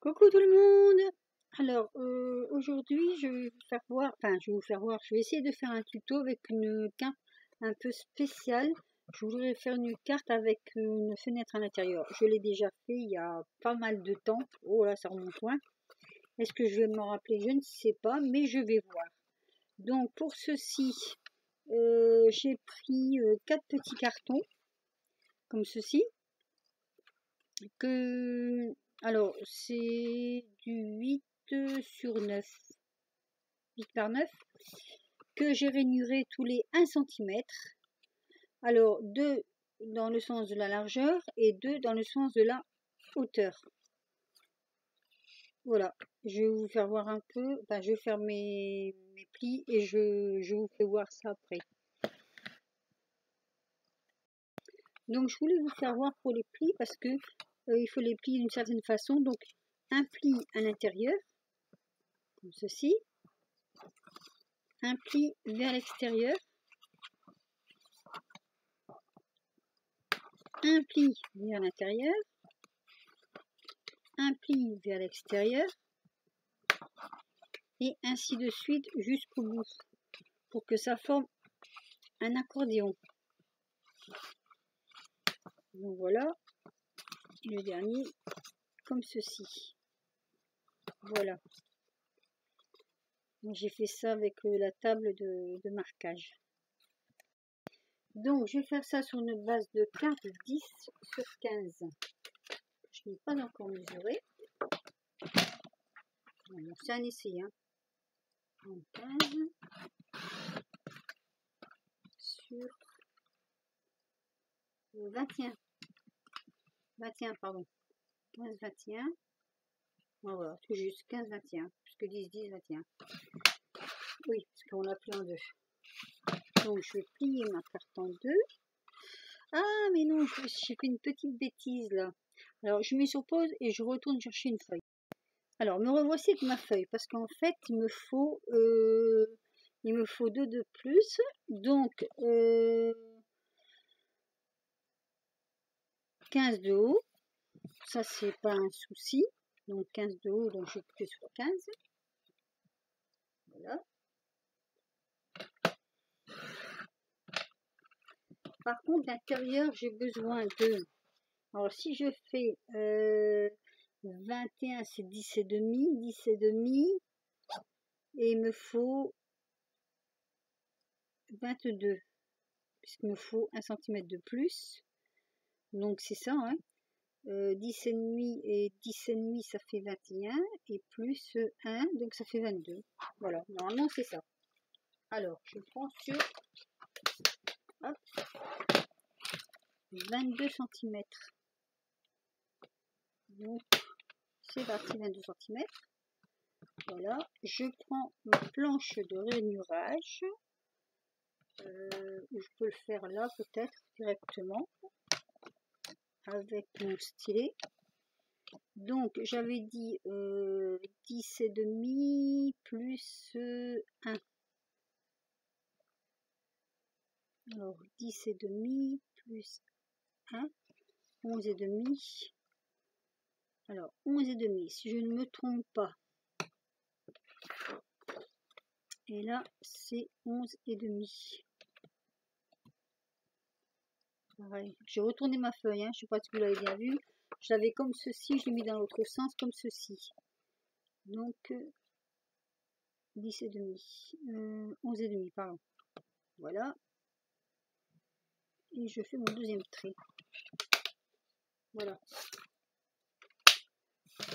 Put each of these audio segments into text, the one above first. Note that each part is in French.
Coucou tout le monde! Alors aujourd'hui je vais vous faire voir, je vais essayer de faire un tuto avec une carte un peu spéciale. Je voudrais faire une carte avec une fenêtre à l'intérieur. Je l'ai déjà fait il y a pas mal de temps. Oh là, ça remonte loin. Est-ce que je vais m'en rappeler? Je ne sais pas, mais je vais voir. Donc pour ceci, j'ai pris 4 petits cartons, comme ceci. Alors c'est du 8 sur 9, 8 par 9, que j'ai rainuré tous les 1 cm. Alors 2 dans le sens de la largeur et 2 dans le sens de la hauteur. Voilà, je vais vous faire voir un peu, je vais faire mes plis et je vous fais voir ça après. Donc je voulais vous faire voir pour les plis parce que il faut les plier d'une certaine façon. Donc un pli à l'intérieur, comme ceci. Un pli vers l'extérieur, un pli vers l'intérieur, un pli vers l'extérieur, et ainsi de suite jusqu'au bout, pour que ça forme un accordéon. Donc voilà, le dernier, comme ceci. Voilà. J'ai fait ça avec la table de marquage. Donc je vais faire ça sur une base de carte 10 sur 15. Je n'ai pas encore mesuré. Bon, c'est un essai, hein. 15 sur 21, pardon. 15, 21. Voilà, tout juste 15, 21. Puisque 10, 10, 21. Oui, parce qu'on l'a plié en deux. Donc je vais plier ma carte en deux. Ah, mais non, j'ai fait une petite bêtise là. Alors je mets sur pause et je retourne chercher une feuille. Alors me revoici avec ma feuille parce qu'en fait il me faut 2 de plus. Donc 15 de haut. Ça c'est pas un souci. Donc 15 de haut, donc je plie sur 15. Voilà. Par contre, l'intérieur, j'ai besoin de... Alors, si je fais 21, c'est 10 et demi, 10 et demi, et il me faut 22, puisqu'il me faut 1 cm de plus. Donc, c'est ça, hein. 10 et demi et 10 et demi, ça fait 21, et plus 1, donc ça fait 22. Voilà, normalement, c'est ça. Alors, je prends sur... Hop, 22 cm. Donc, c'est parti, 22 cm. Voilà, je prends ma planche de rainurage. Je peux le faire là, peut-être, directement, avec mon stylet. Donc, j'avais dit 10 et demi plus 1. Alors, 10 et demi plus 1, 11 et demi. Alors, 11 et demi, si je ne me trompe pas. Et là, c'est 11 et demi. Pareil. J'ai retourné ma feuille, hein. Je ne sais pas si vous l'avez bien vu. Je l'avais comme ceci, je l'ai mis dans l'autre sens comme ceci. Donc, 10 et demi. 11 et demi, pardon. Voilà. Et je fais mon deuxième trait. Voilà.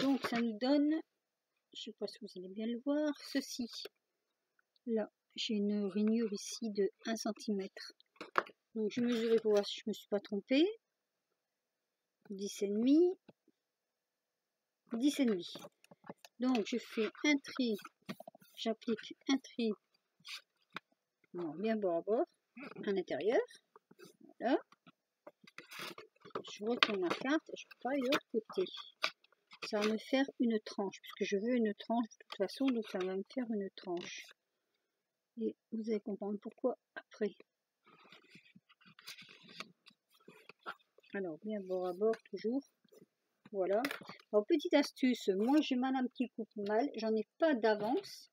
Donc, ça nous donne, je ne sais pas si vous allez bien le voir, ceci. Là, j'ai une rainure ici de 1 cm. Donc, je mesurais pour voir si je ne me suis pas trompée. 10 et demi. 10 et demi. Donc, je fais un trait. J'applique un trait bien bord à bord, à l'intérieur. Voilà. Je retourne ma carte et je passe de l'autre côté. Ça va me faire une tranche, puisque je veux une tranche de toute façon, donc ça va me faire une tranche. Et vous allez comprendre pourquoi après. Alors, bien bord à bord toujours. Voilà. Alors, petite astuce, moi j'ai madame qui coupe mal, j'en ai pas d'avance.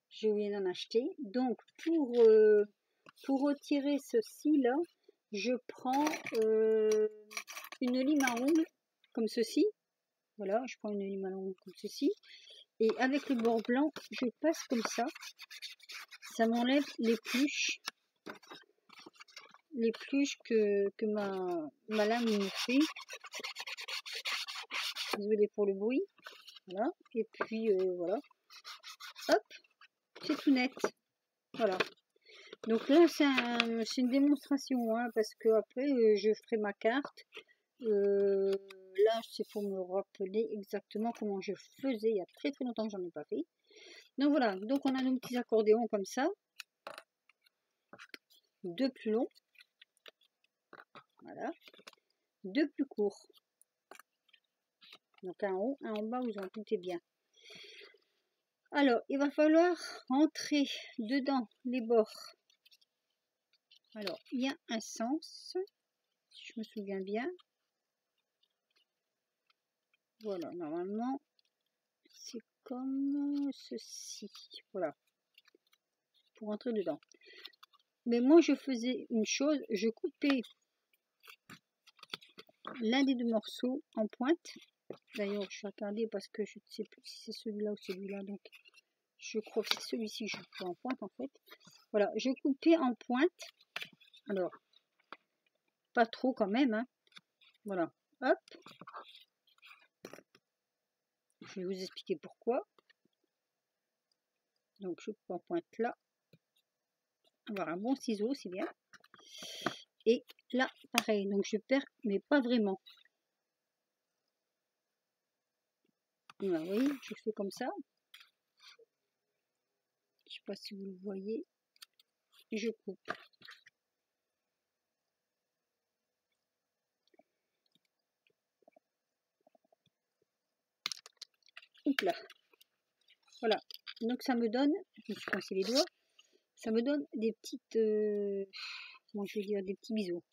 J'ai oublié d'en acheter. Donc pour retirer ceci là, je prends une lime à ongles comme ceci. Voilà, je prends une lime à ongles comme ceci. Et avec le bord blanc, je passe comme ça. Ça m'enlève les pluches que ma lame me fait. Désolée pour le bruit. Voilà. Et puis voilà. Hop, c'est tout net. Voilà. Donc là, c'est une démonstration, hein, parce que après, je ferai ma carte. Là, c'est pour me rappeler exactement comment je faisais. Il y a très très longtemps que j'en ai pas fait. Donc voilà. Donc on a nos petits accordéons comme ça. Deux plus longs. Voilà. Deux plus courts. Donc un en haut, un en bas, vous en doutez bien. Alors, il va falloir rentrer dedans les bords. Alors, il y a un sens, si je me souviens bien. Voilà, normalement, c'est comme ceci. Voilà, pour rentrer dedans. Mais moi, je faisais une chose, je coupais l'un des deux morceaux en pointe. D'ailleurs, je vais regarder parce que je ne sais plus si c'est celui-là ou celui-là. Donc, je crois que c'est celui-ci que je fais en pointe, en fait. Voilà, je coupais en pointe. Alors, pas trop quand même, hein. Voilà, hop. Je vais vous expliquer pourquoi. Donc, je coupe en pointe là. Avoir un bon ciseau, c'est bien. Et là, pareil. Donc, je perds, mais pas vraiment. Voilà, vous voyez, je fais comme ça. Je ne sais pas si vous le voyez. Et je coupe. Oups là. Voilà. Donc, ça me donne, je me suis coincé les doigts, ça me donne des petites, comment je vais dire, des petits biseaux.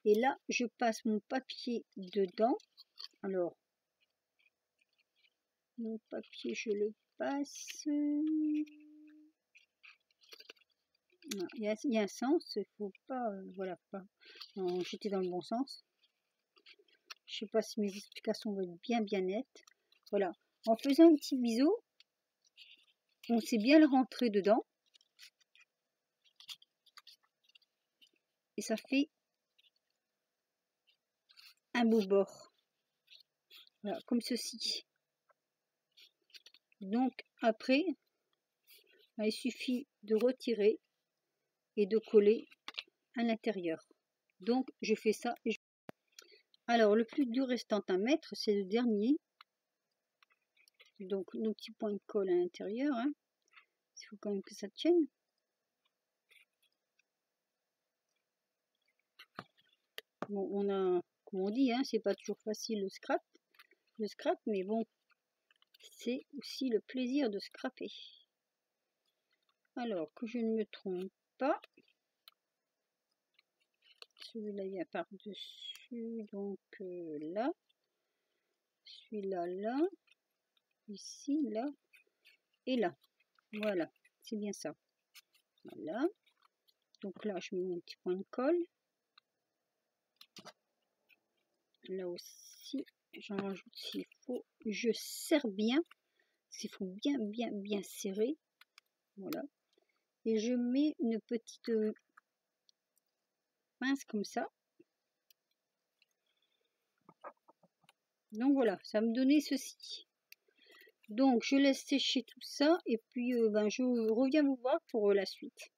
Et là, je passe mon papier dedans. Alors, mon papier, je le passe. Il y a un sens, il faut pas, voilà, pas. J'étais dans le bon sens. Je sais pas si mes explications vont être bien nettes. Voilà, en faisant un petit biseau, on sait bien le rentrer dedans. Et ça fait un beau bord. Voilà, comme ceci. Donc après, il suffit de retirer et de coller à l'intérieur. Donc je fais ça. Alors le plus dur restant à mettre, c'est le dernier. Donc nos petits points de colle à l'intérieur. Hein. Il faut quand même que ça tienne. Bon, on a, comme on dit, hein, c'est pas toujours facile le scrap, mais bon, c'est aussi le plaisir de scraper. Alors que je ne me trompe pas, celui-là vient par-dessus, donc là, celui-là, là, ici, là, et là. Voilà, c'est bien ça. Voilà. Donc là, je mets mon petit point de colle. Là aussi, j'en rajoute s'il faut. Je serre bien, s'il faut bien serrer. Voilà. Et je mets une petite pince comme ça. Donc voilà, ça me donnait ceci. Donc je laisse sécher tout ça et puis je reviens vous voir pour la suite.